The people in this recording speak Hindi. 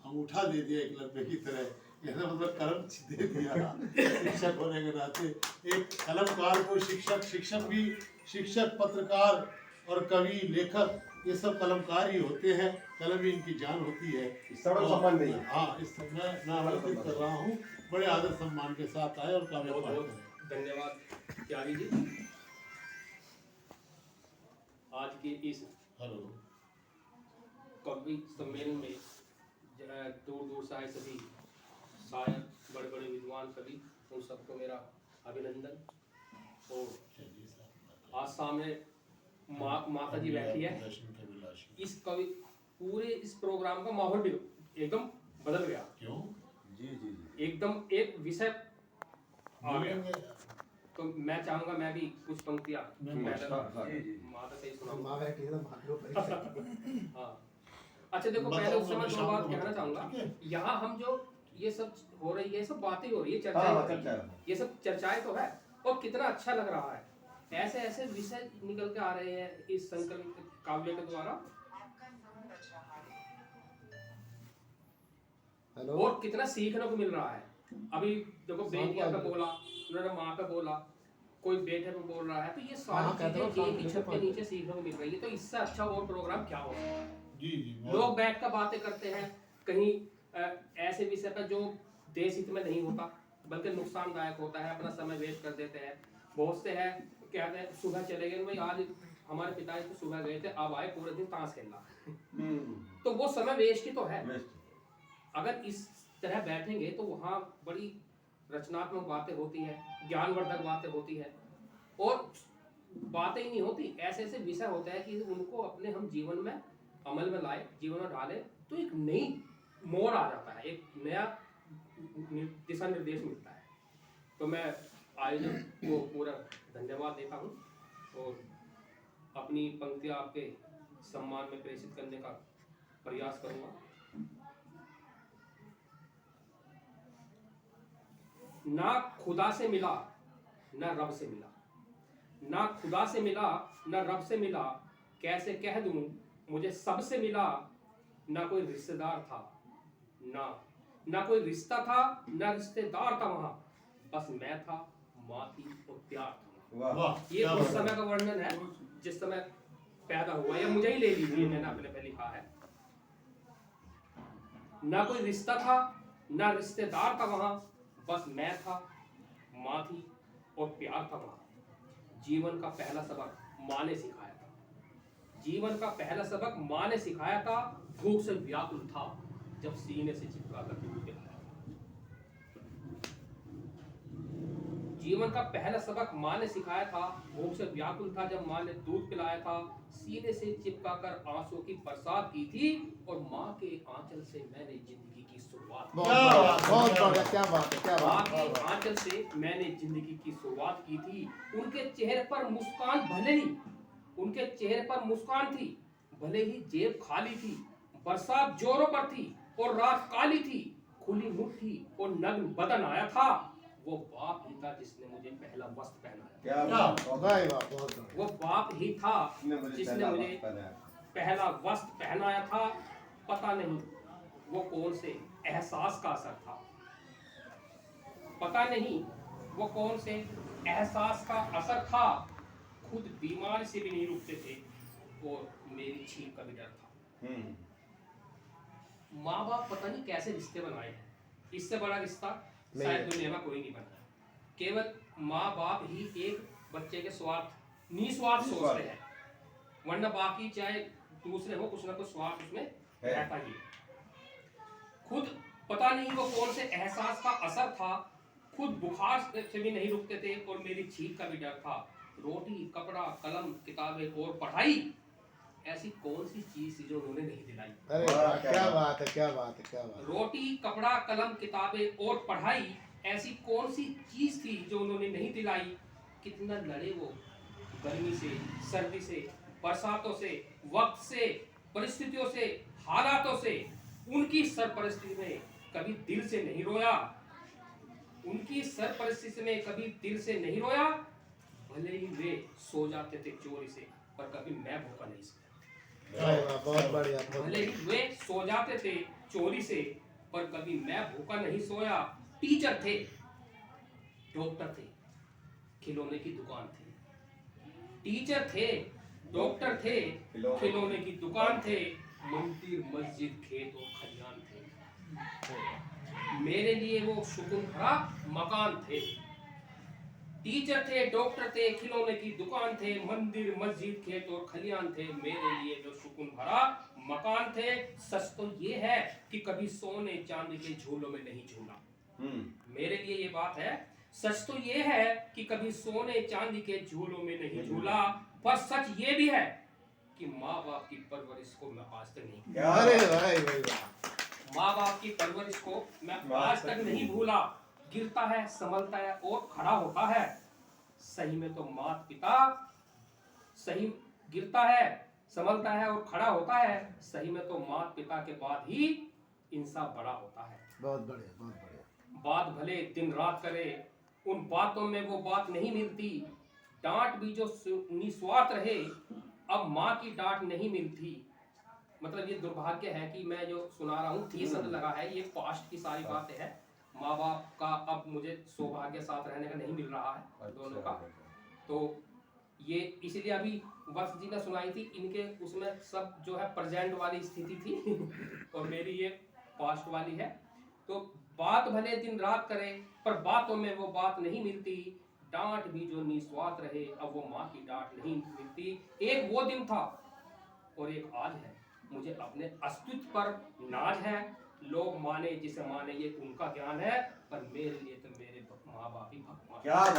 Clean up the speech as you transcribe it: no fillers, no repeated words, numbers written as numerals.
अंगूठा दे दिया एकलव्य की तरह, कहना मतलब कर्म दे दिया शिक्षक होने के नाते। एक कलमकार को शिक्षक भी, शिक्षक, पत्रकार और कवि, लेखक, ये सब कलमकार ही होते हैं, कलम ही इनकी जान होती है। सरल संबंध नहीं। हाँ, इस मैं आमंत्रित कर रहा हूँ, बड़े आदर सम्मान के साथ आए और काव्य पाठ करें। धन्यवाद त्यागी जी। आज के इस कवि सम्मेलन में दूर दूर से आए सभी शायर, बड़े बड़े विद्वान कवि, उन सबको मेरा अभिनंदन। और आज सामने माता जी बैठी है। इस कवि पूरे इस प्रोग्राम का माहौल भी एकदम बदल गया। क्यों? जी जी जी, एकदम एक विषय आ गया। तो मैं चाहूंगा मैं भी कुछ पंक्तियां माता से ही सुनाऊंगा। हाँ, अच्छा देखो, पहले उस समय दो बात कहना चाहूंगा। यहाँ हम जो ये सब हो रही है, सब बातें हो रही है, चर्चाएं, ये सब चर्चाएं तो है, और कितना अच्छा लग रहा है। ऐसे ऐसे विषय निकल के आ रहे हैं इस संकलन काव्य के द्वारा, और कितना सीखने को मिल रहा है। अभी देखो, बेटियां पे बोला उन्होंने, माँ पे बोला, कोई बेटे पे बोल रहा है, तो ये सारी चीजें एक ही छत के नीचे सीखने को मिल रही है। तो इससे अच्छा और प्रोग्राम क्या हो सकता है? लोग बैठ कर बातें करते हैं कहीं ऐसे विषय पर जो देश हित में नहीं होता, बल्कि नुकसानदायक होता है, अपना समय वेस्ट कर देते हैं। बहुत से है कहते हैं सुबह चले गए, भाई आज हमारे पिताजी तो सुबह गए थे, अब आए पूरे दिन ताश खेलना तो वो समय वेस्ट ही तो है। अगर इस तरह बैठेंगे तो वहाँ बड़ी रचनात्मक बातें होती है, ज्ञानवर्धक बातें होती है, और बातें ही नहीं होती, ऐसे ऐसे विषय होते हैं कि उनको अपने हम जीवन में अमल में लाए, जीवन में डालें, तो एक नई मोड़ आ जाता है, एक नया दिशा निर्देश मिलता है। तो मैं आयोजक को पूरा धन्यवाद देता हूँ, और अपनी पंक्तियाँ आपके सम्मान में प्रेषित करने का प्रयास करूँगा। ना खुदा से मिला ना रब से मिला, ना खुदा से मिला ना रब से मिला, कैसे कह दूं मुझे सबसे मिला। ना कोई रिश्तेदार था, ना कोई रिश्ता था, ना रिश्तेदार था वहां, बस मैं था, माँ थी और प्यार था। वाह, ये उस समय का वर्णन है जिस समय पैदा हुआ, या मुझे ही ले लीजिए, मैंने अपने पे लिखा है। ना कोई रिश्ता था, ना रिश्तेदार था वहां, बस मैं था, माँ थी और प्यार था वहां। जीवन का पहला सबक माँ ने सिखाया था, जीवन का पहला सबक माँ ने सिखाया था। भूख से व्याकुल था जब सीने से चिपका कर दूध पिलाया था। जीवन का पहला सबक माँ ने सिखाया था, भूख से व्याकुल था जब माँ ने दूध पिलाया था। सीने से चिपका कर आंसू की बरसात की थी, और माँ के आंचल से मैंने जिंदगी की शुरुआत की। बहुत बढ़िया, क्या बात है, क्या माँ बात है। के आंचल से मैंने जिंदगी की शुरुआत की थी। उनके चेहरे पर मुस्कान, भले ही उनके चेहरे पर मुस्कान थी, भले ही जेब खाली थी, बरसात जोरों पर थी और रात काली थी, खुली मुठ थी और नग्न बदन आया था। वो बाप ही था जिसने मुझे पहला वस्त्र पहनाया। वो बाप ही था जिसने मुझे पहला वस्त्र पहनाया था। पता नहीं वो कौन से एहसास का असर था, पता नहीं वो कौन से एहसास का असर था। खुद बीमार से भी नहीं रुकते थे और मेरी छींक का भी डर था। माँ बाप पता नहीं कैसे रिश्ते बनाए हैं, इससे बड़ा रिश्ता शायद दुनिया में कोई नहीं बना। केवल माँ बाप ही एक बच्चे के स्वार्थ, निस्वार्थ सोचते हैं, वरना बाकी चाहे दूसरे हो, कुछ ना कुछ स्वार्थ उसमें रहता ही है। खुद पता नहीं वो कौन से एहसास का असर था, खुद बुखार से भी नहीं रुकते थे और मेरी छींक का भी डर था। रोटी, कपड़ा, कलम, किताबें और पढ़ाई, ऐसी कौन सी चीज थी जो उन्होंने नहीं दिलाई। अरे क्या बात है, क्या बात है, क्या बात है। रोटी, कपड़ा, कलम, किताबें और पढ़ाई, ऐसी कौन सी चीज थी जो उन्होंने नहीं दिलाई। कितना लड़े वो गर्मी से, सर्दी से, बरसातों से, वक्त से, परिस्थितियों से, हालातों से। उनकी सरपरस्ती में कभी दिल से नहीं रोया, उनकी सरपरस्ती में कभी दिल से नहीं रोया। भले ही वे सो जाते थे चोरी से, पर कभी मैं भूखा नहीं सोया। वाह, वाह, बहुत बढ़िया बहुत भले ही वे सो जाते थे चोरी से, पर कभी मैं भूखा नहीं सोया। टीचर थे, डॉक्टर थे, खिलौने की दुकान थी। टीचर थे, डॉक्टर थे, खिलौने की दुकान थे, मंदिर मस्जिद खेत और खलियान थे। मेरे लिए वो सुकून भरा मकान थे। टीचर थे, डॉक्टर थे, खिलौने की दुकान थे, मंदिर मस्जिद खेत और खलियान थे। मेरे लिए जो सुकून भरा मकान थे। सच तो ये है कि कभी सोने चांदी के झूलों में नहीं झूला। मेरे लिए ये बात है, सच तो ये है कि कभी सोने चांदी के झूलों में नहीं झूला, पर सच ये भी है कि माँ बाप की परवरिश को मैं आज तक नहीं क्या अरे भाई भाई वाह। माँ बाप की परवरिश को मैं आज तक नहीं भूला। गिरता है, संभलता है और खड़ा होता है। सही में तो माता पिता, सही गिरता है, संभलता है और खड़ा होता है। सही में तो माता पिता के बाद ही इंसान बड़ा होता है। बहुत बढ़िया बहुत बढ़िया। बात भले दिन रात करे, उन बातों में वो बात नहीं मिलती। डांट भी जो निस्वार्थ रहे, अब माँ की डांट नहीं मिलती। मतलब ये दुर्भाग्य है कि मैं जो सुना रहा हूँ थी शब्द लगा है, ये पास्ट की सारी बातें हैं। माँ बाप का अब मुझे सौभाग्य साथ रहने का नहीं मिल रहा है दोनों का। तो ये इसलिए अभी वत्स जी ने सुनाई थी, इनके उसमें सब जो है प्रेजेंट वाली स्थिति थी और मेरी ये पास्ट वाली है। तो बात भले दिन रात करे, पर बातों में वो बात नहीं मिलती। डांट भी जो निस्वार्थ रहे, अब वो माँ की डांट नहीं मिलती। एक वो दिन था और एक आज है। मुझे अपने अस्तित्व पर नाज है। लोग माने जिसे माने, ये उनका ज्ञान है, पर मेरे लिए तो मेरे माँ बाप ही भगवान। क्या बात